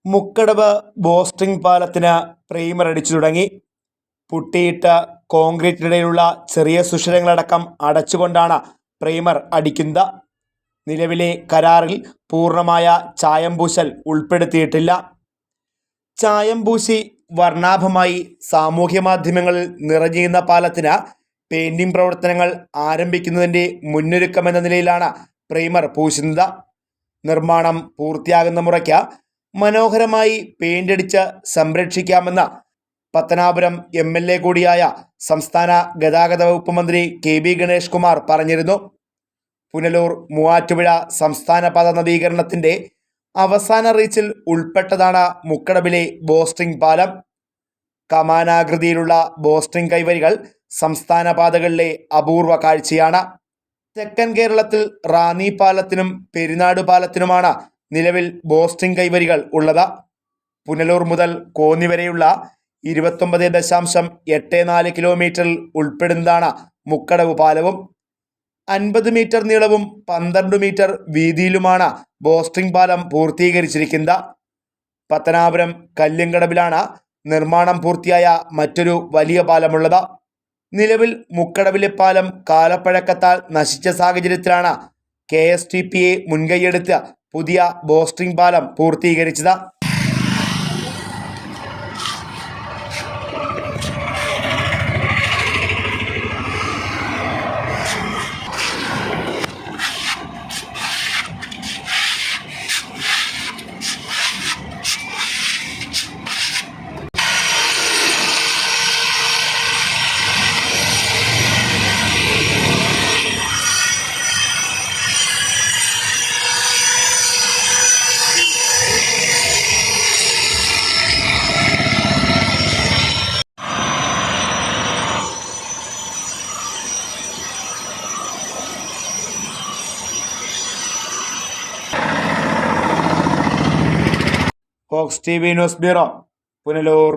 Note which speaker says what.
Speaker 1: Mukkadavu bowstring പാലത്തിന് primer അടിച്ചു തുടങ്ങി. പുട്ടിയിട്ട കോൺക്രീറ്റിനിടയിലുള്ള ചെറിയ സുഷിരങ്ങളടക്കം അടച്ചുകൊണ്ടാണ് പ്രൈമർ അടിക്കുന്നത്. നിലവിലെ കരാറിൽ പൂർണ്ണമായ ചായം പൂശൽ ഉൾപ്പെടുത്തിയിട്ടില്ല. ചായം പൂശി വർണ്ണാഭമായി സാമൂഹ്യ മാധ്യമങ്ങളിൽ നിറഞ്ഞിരുന്ന പാലത്തിന് പെയിന്റിംഗ് പ്രവർത്തനങ്ങൾ ആരംഭിക്കുന്നതിൻ്റെ മുന്നൊരുക്കമെന്ന നിലയിലാണ് പ്രൈമർ പൂശുന്നത്. നിർമ്മാണം പൂർത്തിയാകുന്ന മുറയ്ക്ക് മനോഹരമായി പെയിൻ്റടിച്ച് സംരക്ഷിക്കാമെന്ന് പത്തനാപുരം MLA കൂടിയായ സംസ്ഥാന ഗതാഗത വകുപ്പ് മന്ത്രി KB ഗണേഷ് കുമാർ പറഞ്ഞിരുന്നു. പുനലൂർ മൂവാറ്റുപുഴ സംസ്ഥാന പാത നവീകരണത്തിൻ്റെ അവസാന റീച്ചിൽ ഉൾപ്പെട്ടതാണ് മുക്കടവിലെ ബോസ്റ്റിംഗ് പാലം. കമാനാകൃതിയിലുള്ള ബോസ്റ്റിംഗ് കൈവരികൾ സംസ്ഥാന പാതകളിലെ അപൂർവ കാഴ്ചയാണ്. തെക്കൻ കേരളത്തിൽ റാന്നി പാലത്തിനും പെരിനാട് പാലത്തിനുമാണ് നിലവിൽ ബോസ്റ്റിംഗ് കൈവരികൾ ഉള്ളത്. പുനലൂർ മുതൽ കോന്നി വരെയുള്ള 29.84 കിലോമീറ്ററിൽ ഉൾപ്പെടുന്നതാണ് മുക്കടവ് പാലവും. 50 മീറ്റർ നീളവും 12 മീറ്റർ വീതിയിലുമാണ് ബോസ്റ്റിംഗ് പാലം പൂർത്തീകരിച്ചിരിക്കുന്നത്. പത്തനാപുരം കല്ലുംകടവിലാണ് നിർമ്മാണം പൂർത്തിയായ മറ്റൊരു വലിയ പാലമുള്ളത്. നിലവിൽ മുക്കടവിലെ പാലം കാലപ്പഴക്കത്താൽ നശിച്ച സാഹചര്യത്തിലാണ് KSTPA മുൻകൈയെടുത്ത് പുതിയ ബോസ്റ്റിംഗ് പാലം പൂർത്തീകരിച്ചത്. Fox TV news bureau, Punalur.